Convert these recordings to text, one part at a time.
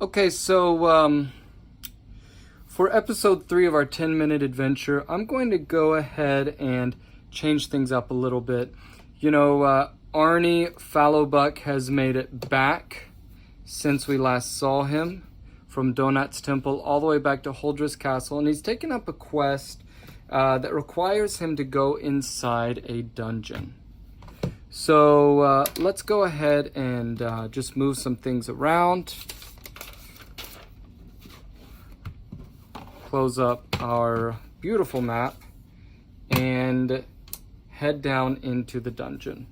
Okay, so for episode 3 of our 10-minute adventure, I'm going to go ahead and change things up a little bit. You know, Arnie Fallowbuck has made it back since we last saw him from Donut's Temple all the way back to Holdress Castle, and he's taken up a quest that requires him to go inside a dungeon. So let's go ahead and just move some things around. Close up our beautiful map and head down into the dungeon.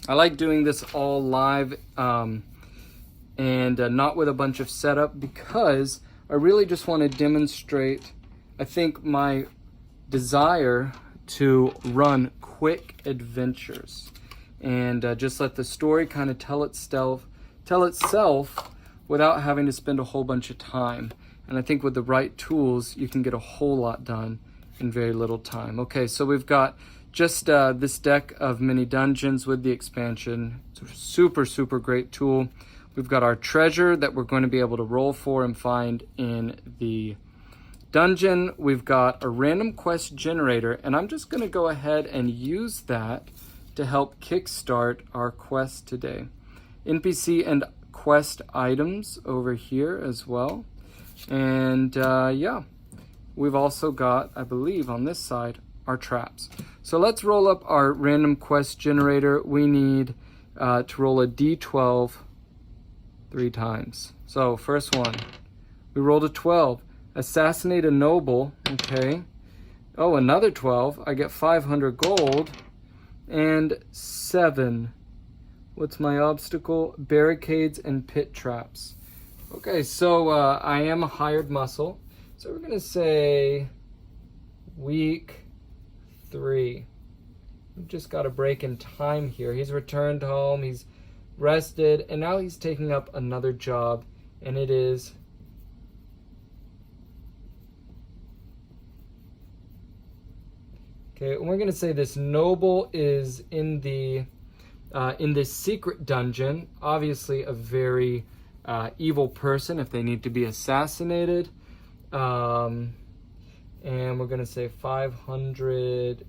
I like doing this all live and not with a bunch of setup because I really just want to demonstrate, I think, my desire to run quick adventures and just let the story kind of tell itself without having to spend a whole bunch of time. And I think with the right tools, you can get a whole lot done in very little time. Okay, so we've got just this deck of mini dungeons with the expansion. It's a super, super great tool. We've got our treasure that we're going to be able to roll for and find in the dungeon. We've got a random quest generator, and I'm just going to go ahead and use that to help kickstart our quest today. NPC and quest items over here as well. And yeah, we've also got, I believe on this side, our traps. So let's roll up our random quest generator. We need to roll a d12 3 times. So first one, we rolled a 12. Assassinate a noble, okay. Oh, another 12. I get 500 gold. And 7. What's my obstacle? Barricades and pit traps. Okay, so I am a hired muscle. So we're gonna say week 3. We've just got a break in time here. He's returned home, he's rested, and now he's taking up another job, and it is okay, and we're gonna say this noble is in this secret dungeon, obviously a very evil person if they need to be assassinated. And we're going to say 500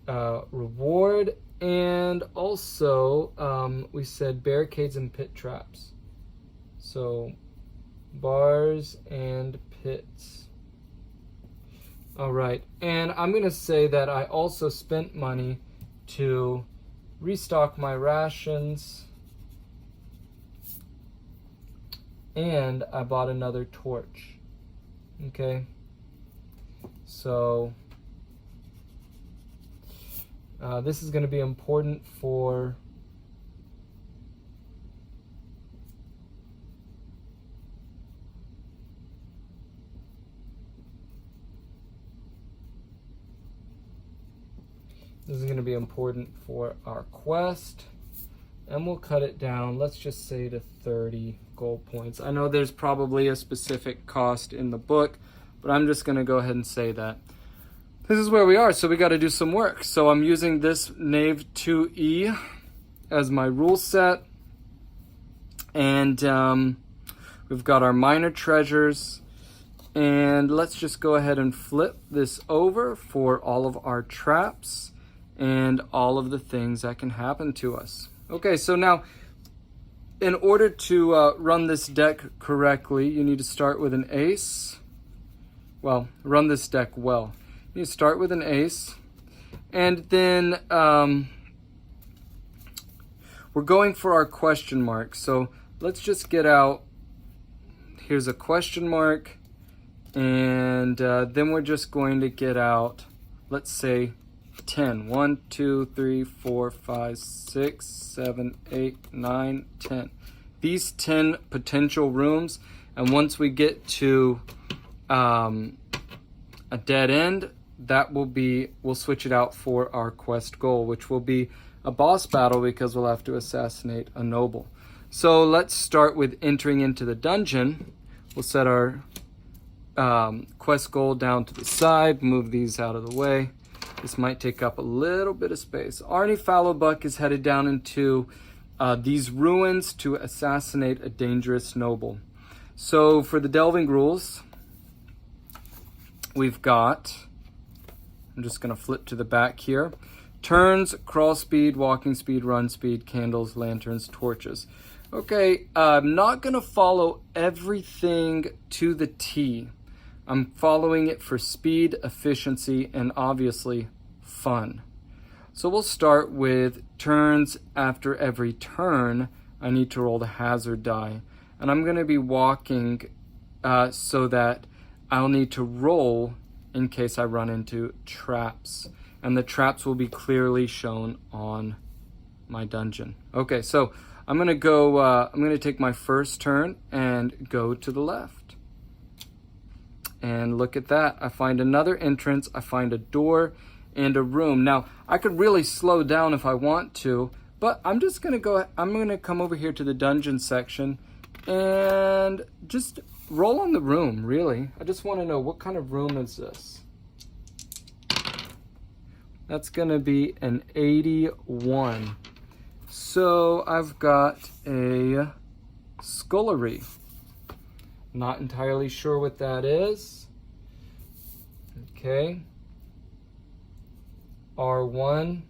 reward. And also, we said barricades and pit traps. So, bars and pits. All right. And I'm going to say that I also spent money to restock my rations, and I bought another torch. Okay, so this is going to be important for our quest, and we'll cut it down, let's just say, to 30 gold points. I know there's probably a specific cost in the book, but I'm just going to go ahead and say that this is where we are, so we got to do some work. So I'm using this Knave 2E as my rule set, and we've got our minor treasures, and let's just go ahead and flip this over for all of our traps and all of the things that can happen to us. Okay, so now, in order to run this deck correctly, you need to start with an ace. Well, run this deck well. You need to start with an ace, and then we're going for our question mark. So let's just get out, here's a question mark, and then we're just going to get out, let's say, 10. 1, 2, 3, 4, 5, 6, 7, 8, 9, 10. These 10 potential rooms, and once we get to a dead end, that will be, we'll switch it out for our quest goal, which will be a boss battle because we'll have to assassinate a noble. So let's start with entering into the dungeon. We'll set our quest goal down to the side, move these out of the way. This might take up a little bit of space. Arnie Fallowbuck is headed down into these ruins to assassinate a dangerous noble. So for the delving rules, we've got, I'm just going to flip to the back here. Turns, crawl speed, walking speed, run speed, candles, lanterns, torches. Okay, I'm not going to follow everything to the T. I'm following it for speed, efficiency, and obviously fun. So we'll start with turns. After every turn, I need to roll the hazard die. And I'm going to be walking so that I'll need to roll in case I run into traps. And the traps will be clearly shown on my dungeon. Okay, so I'm going to go, I'm going to take my first turn and go to the left. And look at that. I find another entrance. I find a door and a room. Now, I could really slow down if I want to, but I'm just going to go, I'm going to come over here to the dungeon section and just roll on the room, really. I just want to know, what kind of room is this? That's going to be an 81. So I've got a scullery. Not entirely sure what that is. Okay. R1.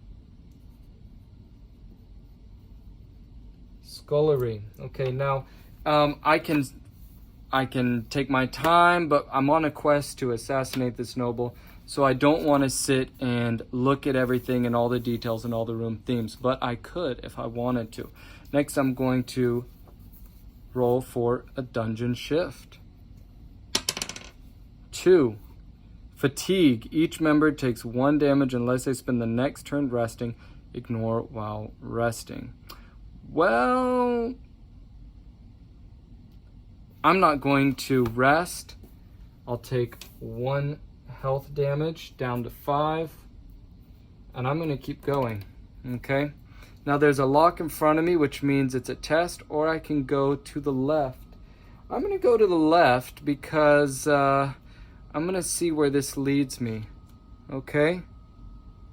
Scullery. Okay, now I can take my time, but I'm on a quest to assassinate this noble, so I don't want to sit and look at everything and all the details and all the room themes, but I could if I wanted to. Next, I'm going to roll for a dungeon shift. 2. Fatigue. Each member takes 1 damage unless they spend the next turn resting. Ignore while resting. Well, I'm not going to rest. I'll take 1 health damage down to 5. And I'm going to keep going. Okay. Now there's a lock in front of me, which means it's a test, or I can go to the left. I'm going to go to the left because I'm going to see where this leads me. Okay.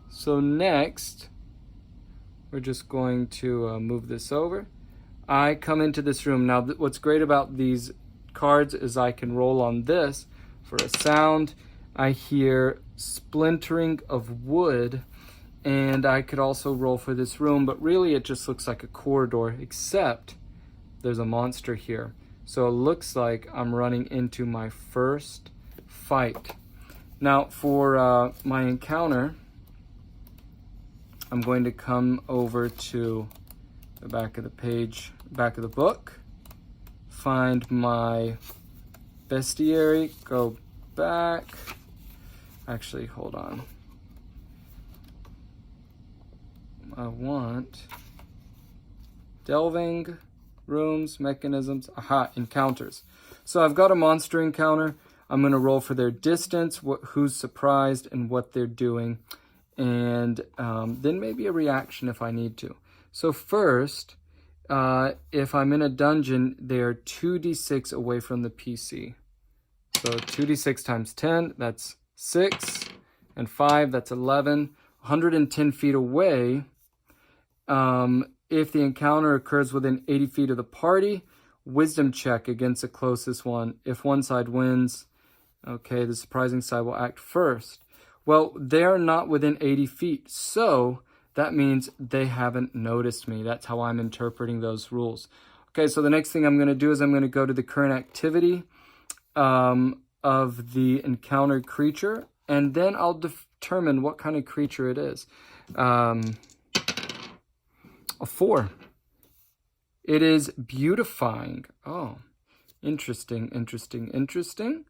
So next, we're just going to move this over. I come into this room. Now, what's great about these cards is I can roll on this for a sound. I hear splintering of wood, and I could also roll for this room, but really it just looks like a corridor, except there's a monster here. So it looks like I'm running into my first fight. Now, for my encounter, I'm going to come over to the back of the page, back of the book, find my bestiary, go back. Actually, hold on. I want delving, rooms, mechanisms, aha, encounters. So I've got a monster encounter. I'm going to roll for their distance, who's surprised, and what they're doing. And then maybe a reaction if I need to. So first, if I'm in a dungeon, they're 2d6 away from the PC. So 2d6 times 10, that's 6, and 5, that's 11. 110 feet away, if the encounter occurs within 80 feet of the party, wisdom check against the closest one. If one side wins, okay, the surprising side will act first. Well, they're not within 80 feet, so that means they haven't noticed me. That's how I'm interpreting those rules. Okay, so the next thing I'm going to do is I'm going to go to the current activity of the encountered creature, and then I'll determine what kind of creature it is. A 4. It is beautifying. Oh, interesting, interesting, interesting.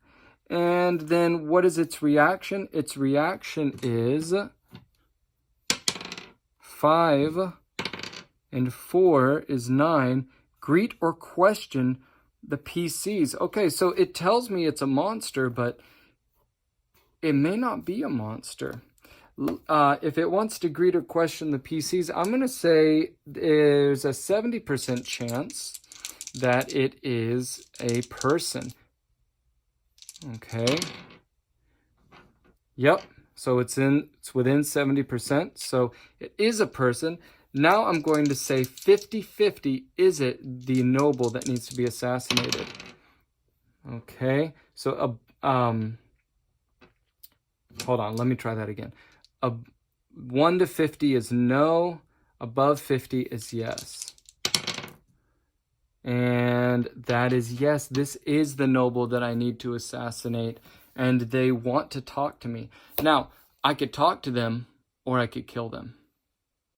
And then what is its reaction? Its reaction is 5, and 4 is 9. Greet or question the PCs. Okay, so it tells me it's a monster, but it may not be a monster. If it wants to greet or question the PCs, I'm going to say there's a 70% chance that it is a person. Okay. Yep. So it's within 70%. So it is a person. Now I'm going to say 50-50, is it the noble that needs to be assassinated? Okay, so hold on, let me try that again. 1 to 50 is no, above 50 is yes. And that is yes, this is the noble that I need to assassinate, and they want to talk to me. Now, I could talk to them, or I could kill them.